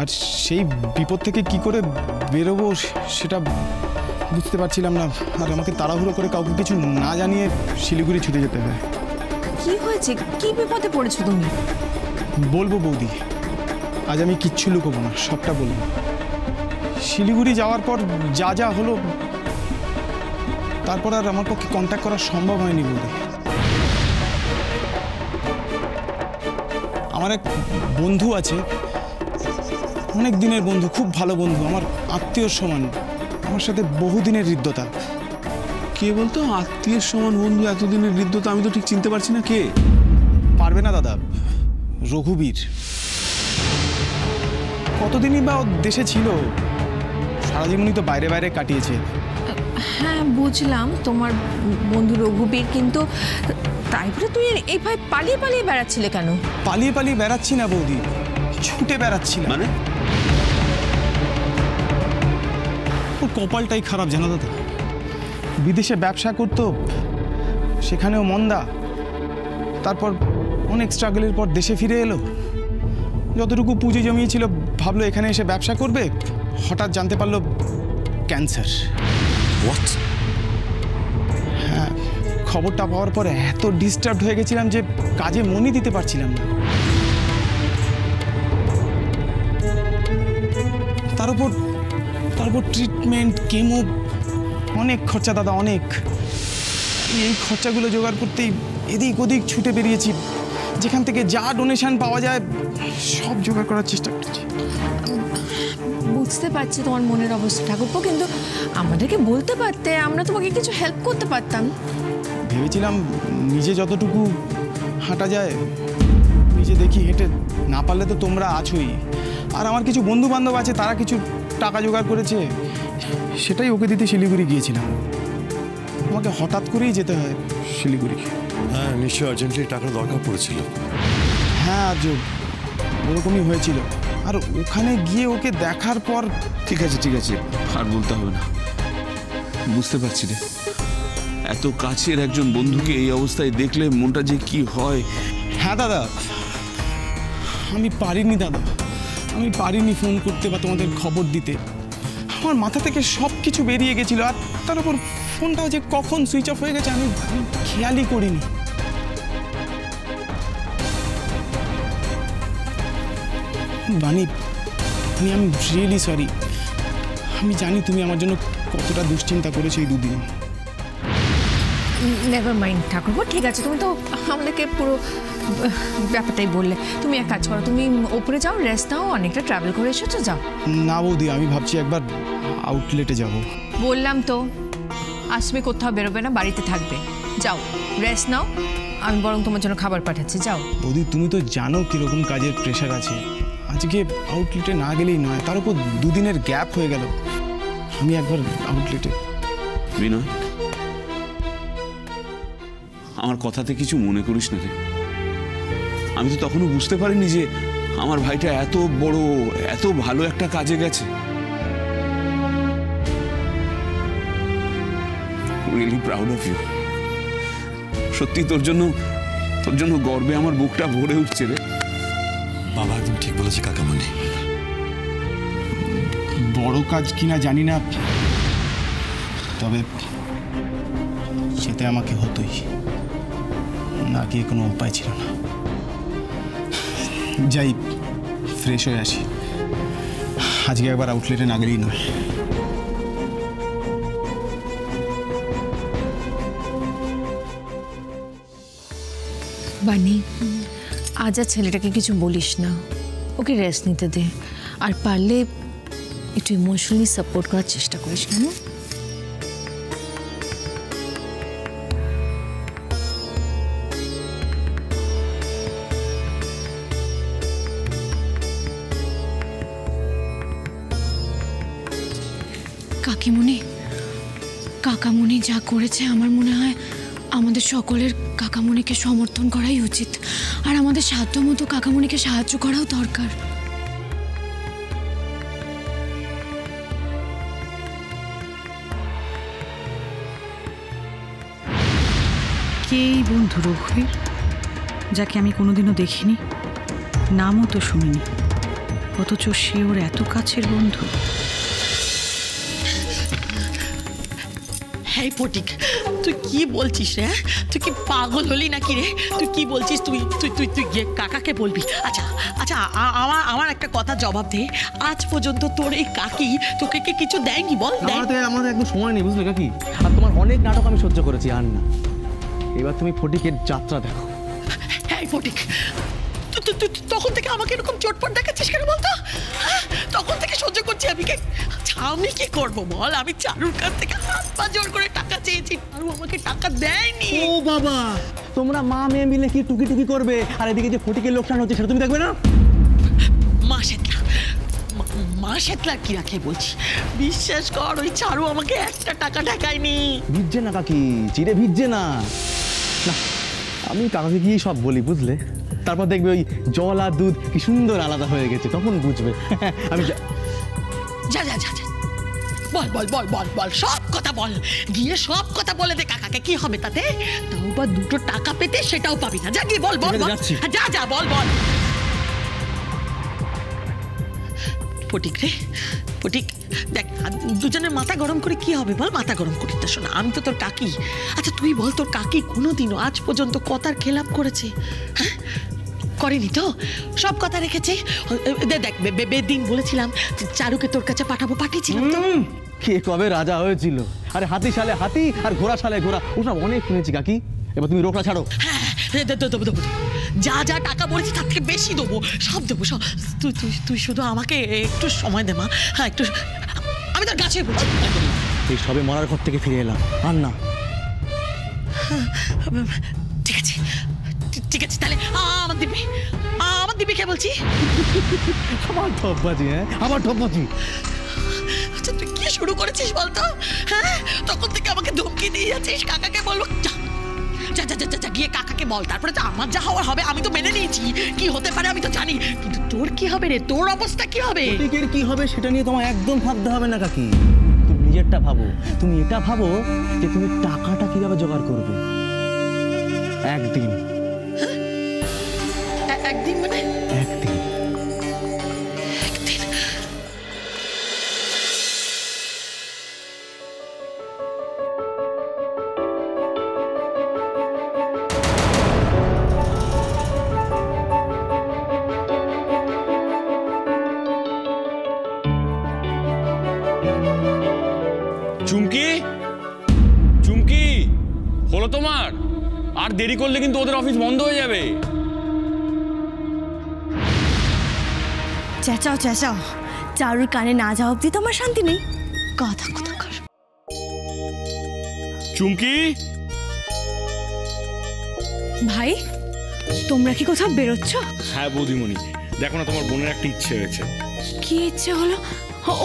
আর সেই বিপদ থেকে কি করে বেরোবো সেটা বুঝতে পারছিলাম না। আর আমাকে তাড়াহুড়ো করে কাউকে কিছু না জানিয়ে শিলিগুড়ি ছুটে যেতে হবে। কি হয়েছে? কি বিপদে পড়েছো তুমি? বলবো বৌদি, আজ আমি কিচ্ছু লুকোবো না, সবটা বলবো। শিলিগুড়ি যাওয়ার পর যা যা হলো, তারপর আর আমার পক্ষে কন্ট্যাক্ট করা সম্ভব হয়নি বৌদি। আমার এক বন্ধু আছে, অনেক দিনের বন্ধু, খুব ভালো বন্ধু, আমার আত্মীয়র সমান, আমার সাথে বহুদিনের হৃদ্যতা। কে বলতো আত্মীয়ের সমান বন্ধু, এতদিনের হৃদ্যতা? আমি তো ঠিক চিনতে পারছি না। কে? পারবে না দাদা, রঘুবীর। কতদিনই বা দেশে ছিল, সারা জীবনই তো বাইরে বাইরে কাটিয়েছে। হ্যাঁ বুঝলাম তোমার বন্ধু রঘুবীর, কিন্তু তাই বলে তুই এইভাবে পালিয়ে পালিয়ে বেড়াচ্ছিলে কেন? পালিয়ে পালিয়ে বেড়াচ্ছি না বৌদি, ছুটে বেড়াচ্ছিলাম। মানে? ওর কপালটাই খারাপ জানো দাদা। বিদেশে ব্যবসা করতো, সেখানেও মন্দা। তারপর অনেক স্ট্রাগলের পর দেশে ফিরে এলো। যতটুকু পুঁজি জমিয়েছিল ভাবলো এখানে এসে ব্যবসা করবে, হঠাৎ জানতে পারলো ক্যান্সার। হ্যাঁ, খবরটা পাওয়ার পর এত ডিস্টার্বড হয়ে গেছিলাম যে কাজে মনই দিতে পারছিলাম না। তার উপর ট্রিটমেন্ট, কেমো, অনেক খরচা দাদা, অনেক। এই খরচাগুলো জোগাড় করতেই এদিক ওদিক ছুটে বেরিয়েছি। যেখান থেকে যা ডোনেশন পাওয়া যায় সব জোগাড় করার চেষ্টা করছি। বুঝতে পারছি তোমার মনের অবস্থা ঠাকুরপো, কিন্তু আমাদেরকে বলতে পারতে, আমরা তোমাকে কিছু হেল্প করতে পারতাম। ভেবেছিলাম নিজে যতটুকু হাঁটা যায় নিজে দেখি হেঁটে, না পারলে তো তোমরা আছোই। আর আমার কিছু বন্ধু বান্ধব আছে, তারা কিছু টাকা জোগাড় করেছে, সেটাই ওকে দিতে শিলিগুড়ি গিয়েছিলাম। আমাকে হঠাৎ করেই যেতে হয় শিলিগুড়ি। হ্যাঁ, নিশ্চয়ই আর্জেন্টলি টাকার দরকার পড়েছিল। হ্যাঁ আজ ওরকমই হয়েছিল। আর ওখানে গিয়ে ওকে দেখার পর। ঠিক আছে ঠিক আছে, আর বলতে হবে না। বুঝতে পারছি রে, এত কাছের একজন বন্ধুকে এই অবস্থায় দেখলে মনটা যে কি হয়। হ্যাঁ দাদা, আমি পারিনি দাদা, আমি পারিনি ফোন করতে বা তোমাদের খবর দিতে। আমার মাথা থেকে সব কিছু বেরিয়ে গেছিল। আর তার উপর ফোনটাও যে কখন সুইচ অফ হয়ে গেছে আমি খেয়ালই করিনি। বানি, আমি রিয়েলি সরি। আমি জানি তুমি আমার জন্য কতটা দুশ্চিন্তা করেছো এই দুদিন। নেভার মাইন্ড ঠাকুরপো, ঠিক আছে। তুমি তো আমাদেরকে পুরো ব্যাপারটাই বললে। তুমি এক কাজ করো, তুমি ওপরে যাও, রেস্ট নাও, অনেকটা ট্রাভেল করে এসেছো, যাও। না বৌদি, আমি ভাবছি একবার আউটলেটে যাব। বললাম তো, আজ তুমি কোথাও বেরোবে না, বাড়িতে থাকবে। যাও, রেস্ট নাও। আমি বরং তোমার জন্য খাবার পাঠাচ্ছি, যাও। বৌদি, তুমি তো জানো কিরকম কাজের প্রেশার আছে। আজকে আউটলেটে না গেলেই নয়, তার উপর দুদিনের গ্যাপ হয়ে গেল। আমি একবার আউটলেটে। বিনয়, আমার কথাতে কিছু মনে করিস না রে। আমি তো তখনও বুঝতে পারিনি যে আমার ভাইটা এত বড়, এত ভালো একটা কাজে গেছে। Really proud of you. সত্যি তোর জন্য গর্বে আমার বুকটা ভরে উঠছে রে। বাবা একদম ঠিক বলেছে কাকামণি। বড় কাজ কিনা জানি না, তবে যেতে আমাকে হতোই, না গিয়ে কোনো উপায় ছিল না। যাই, ফ্রেশ হয়ে আসি। আজকে একবার আউটলেটে না গেলেই নয়। বানি, আজ আর ছেলেটাকে কিছু বলিস না, ওকে রেস্ট নিতে দে। আর পারলে একটু ইমোশনালি সাপোর্ট করার চেষ্টা করিস। কেন? কাকিমণি, কাকামণি যা করেছে আমার মনে হয় আমাদের সকলের কাকামণিকে সমর্থন করাই উচিত। আর আমাদের সাধ্যমতো কাকামণিকে সাহায্য করাও দরকার। কে এই বন্ধু রঘুবীর, যাকে আমি কোনোদিনও দেখিনি, নামও তো শুনিনি? অথচ সে ওর এত কাছের বন্ধু। হ্যাঁ ফটিক, তুই কি বলছিস রে? তুই কি পাগল হলি নাকি রে? তুই কি বলছিস? তুই তুই তুই তুই গিয়ে কাকাকে বলবি? আচ্ছা আচ্ছা, আমার একটা কথা জবাব দে। আজ পর্যন্ত তোর এই কাকি তোকে কি কিছু দেয়নি বল? আমাদের একদম সময় নেই বুঝলে কাকি, আর তোমার অনেক নাটক আমি সহ্য করেছি, আর না, এবার তুমি ফটিকের যাত্রা দেখো। হ্যাঁ ফটিক, তখন থেকে আমাকে এরকম চোটপট দেখাচ্ছিস কেন বলতো? তখন থেকে সহ্য করছি আমি কি করবো বল? আমি চারুর কাছ থেকে হাত পা জোর করে টাকা চেয়েছি, চারু আমাকে টাকা দেয়নি। ও বাবা, তোমরা মা মেয়ে মিলে কি টুকি টুকি করবে, আর এদিকে যে ফটিকের লোকসান হচ্ছে সেটা তুমি দেখবে না? মা শেতলা কি রাখে বলছি, বিশ্বাস কর ওই চারু আমাকে একটা টাকা ঠেকায়নি। ভিজছে না কাকি, চিড়ে ভিজছে না। আমি কাকাকে গিয়ে সব বলি বুঝলে, তারপর দেখবে ওই জল আর দুধ কি সুন্দর আলাদা হয়ে গেছে, তখন বুঝবে। আমি যা যা যা যা, বল বল বল বল বল, সব কথা বল, গিয়ে সব কথা বলে দে কাকাকে, কি হবে তাতে? তাও বা দুটো টাকা পেতে সেটাও পাবি না। যা গিয়ে বল বল বল, যা যা বল বল। ফটিক রে ফটিক, দেখ দুজনের মাথা গরম করে কি হবে বল? মাথা গরম করিস না, শোনা, আমি তো তোর কাকি। আচ্ছা তুই বল, তোর কাকি কোনোদিনও আজ পর্যন্ত কথার খেলাপ করেছে? হ্যাঁ করেনি তো, সব কথা রেখেছে। দেখ বেদিন বলেছিলাম চারুকে তোর কাছে পাঠাবো, পাঠিয়েছিলাম তো। কে কবে রাজা হয়েছিল? আরে হাতি সালে হাতি আর ঘোড়া সালে ঘোড়া, ওসব অনেক শুনেছি কাকি। এবার তুমি রোকড়া ছাড়ো। হ্যাঁ দেবো দেবো, যা যা টাকা বলেছি তার থেকে বেশি দেবো, সব দেবো সব। তুই তুই তুই শুধু আমাকে একটু সময় দে মা। হ্যাঁ একটু, আমি তোর গাছে বলছি। এই সবে মরার ঘর থেকে ফিরে এলাম, আর না। ঠিক আছে ঠিক আছে, তাহলে আমার দিবি কে বলছি? আমার ঠপবাজি। হ্যাঁ আমার ঠপবাজি। আচ্ছা তুই কি শুরু করেছিস বলতো? হ্যাঁ তখন থেকে আমাকে ধমকি দিয়ে যাচ্ছিস, কাকাকে বলবো। যা যা যা যা গিয়ে কাকাকে বল, তারপরে তো আমার যা হওয়ার হবে। আমি তো মেনে নিয়েছি, কি হতে পারে আমি তো জানি, কিন্তু তোর কি হবে রে? তোর অবস্থা কি হবে? ফটিকের কি হবে সেটা নিয়ে তোমার একদম ভাবতে হবে না কাকি। তুমি নিজেরটা ভাবো, তুমি এটা ভাবো যে তুমি টাকাটা কিভাবে জোগাড় করবে। একদিন একদিন মানে একদিন চুমকি, চুমকি, হলো তোমার? আর দেরি করলে কিন্তু ওদের অফিস বন্ধ হয়ে যাবে। চেঁচাও চেঁচাও, চারুর কানে না যাওয়া অব্দি তো আমার শান্তি নেই। কথা কথা কর। চুমকি, ভাই তোমরা কি কোথাও বেরোচ্ছ? হ্যাঁ বৌদিমণি, দেখো না তোমার বোনের একটা ইচ্ছে হয়েছে। কি ইচ্ছে হলো?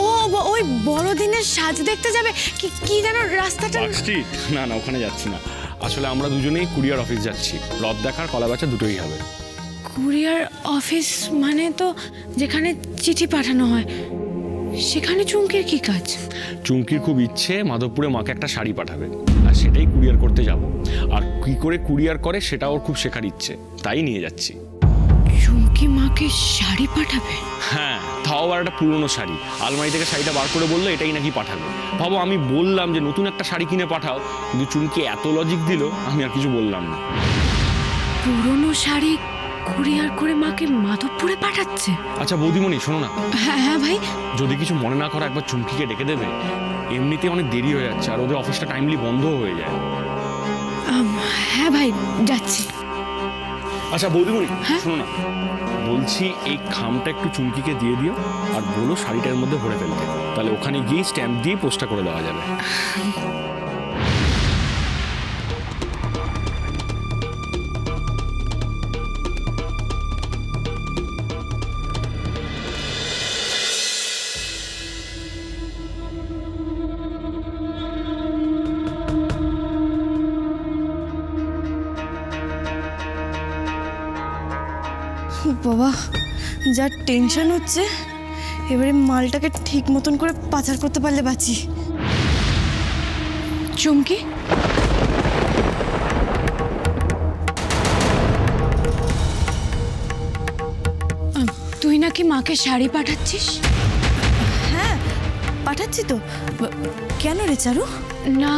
ও ওই বড়দিনের সাজ দেখতে যাবে। কি কি যেন রাস্তাটা? স্ট্রিট? না না, ওখানে যাচ্ছি না। আসলে আমরা দুজনেই কুরিয়ার অফিস যাচ্ছি, রথ দেখার কলা বেচা দুটোই হবে। কুরিয়ার অফিস মানে তো যেখানে চিঠি পাঠানো হয়, সেখানে চুমকির কি কাজ? চুমকির খুব ইচ্ছে মাধবপুরে মাকে একটা শাড়ি পাঠাবে, আর সেটাই কুরিয়ার করতে যাব। আর কি করে কুরিয়ার করে সেটা ওর খুব শেখার ইচ্ছে, তাই নিয়ে যাচ্ছি। চুমকি মাকে শাড়ি পাঠাবে? হ্যাঁ, তাও আবার একটা পুরনো শাড়ি। আলমারি থেকে শাড়িটা বার করে বললো এটাই নাকি পাঠাবে। ভাবো, আমি বললাম যে নতুন একটা শাড়ি কিনে পাঠাও, কিন্তু চুমকি এত লজিক দিল আমি আর কিছু বললাম না। পুরনো শাড়ি কুরিয়ার করে মাকে মাধবপুরে পাঠাচ্ছে? আচ্ছা বৌদিমণি শোনো না। হ্যাঁ হ্যাঁ ভাই। যদি কিছু মনে না করো, একবার চুমকিকে ডেকে দেবে। এমনিতে অনেক দেরি হয়ে যাচ্ছে, আর ওদের অফিসটা টাইমলি বন্ধ হয়ে যায়। হ্যাঁ ভাই যাচ্ছি। আচ্ছা বৌদিমণি শোনো না, বলছি এই খামটা একটু চুমকিকে দিয়ে দিও, আর বলো শাড়িটার মধ্যে ভরে ফেলতে, তাহলে ওখানে গিয়ে স্ট্যাম্প দিয়ে পোস্টটা করে দেওয়া যাবে। বাবা যা টেনশন হচ্ছে, এবারে মালটাকে ঠিক মতন করে পাচার করতে পারলে বাঁচি। চুমকি, তুই না নাকি মাকে শাড়ি পাঠাচ্ছিস? হ্যাঁ পাঠাচ্ছি তো। কেন রে চারু? না,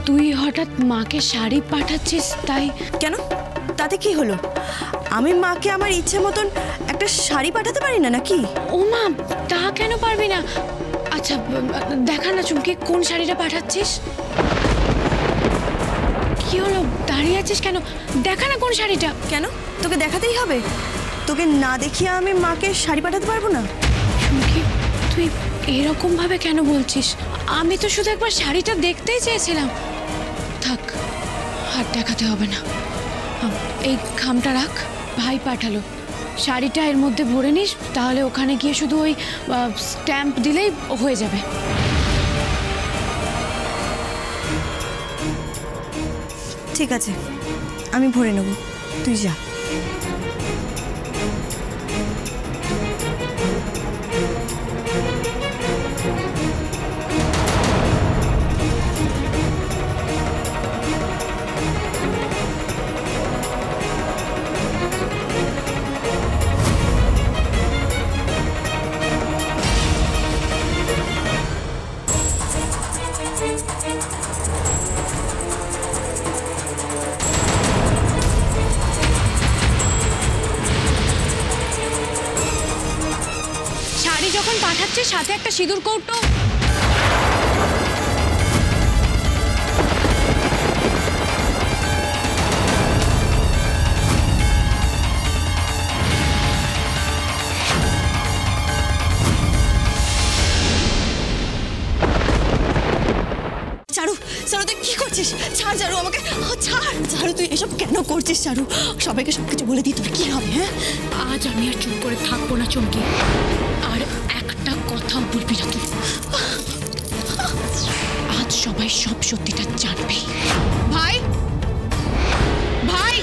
তুই হঠাৎ মাকে শাড়ি পাঠাচ্ছিস তাই। কেন, তাতে কি হলো? আমি মাকে আমার ইচ্ছে মতন একটা শাড়ি পাঠাতে পারি না নাকি? ও মা, তা কেন পারবি না? আচ্ছা দেখা না চুমকি, কোন শাড়িটা পাঠাচ্ছিস? কি হলো, দাঁড়িয়ে আছিস কেন? দেখা না কোন শাড়িটা। কেন, তোকে দেখাতেই হবে? তোকে না দেখিয়ে আমি মাকে শাড়ি পাঠাতে পারবো না? চুমকি, তুই এরকম ভাবে কেন বলছিস? আমি তো শুধু একবার শাড়িটা দেখতেই চেয়েছিলাম। থাক, হাত দেখাতে হবে না। এই খামটা রাখ, ভাই পাঠালো। শাড়িটা এর মধ্যে ভরে নিস, তাহলে ওখানে গিয়ে শুধু ওই স্ট্যাম্প দিলেই হয়ে যাবে। ঠিক আছে, আমি ভরে নেব, তুই যা। শাড়ি যখন পাঠাচ্ছে সাথে একটা সিঁদুর কৌটো। চারু, চারু তুই কি করছিস? ছাড় চারু আমাকে, ছাড় চারু, তুই এসব কেন করছিস? চারু, সবাইকে সবকিছু বলে দিই, তোর কি হবে? হ্যাঁ, আজ আমি আর চুপ করে থাকবো না চুমকি, আর একটা কথাও বলবি না তুই। আজ সবাই সব সত্যিটা জানবে। ভাই, ভাই।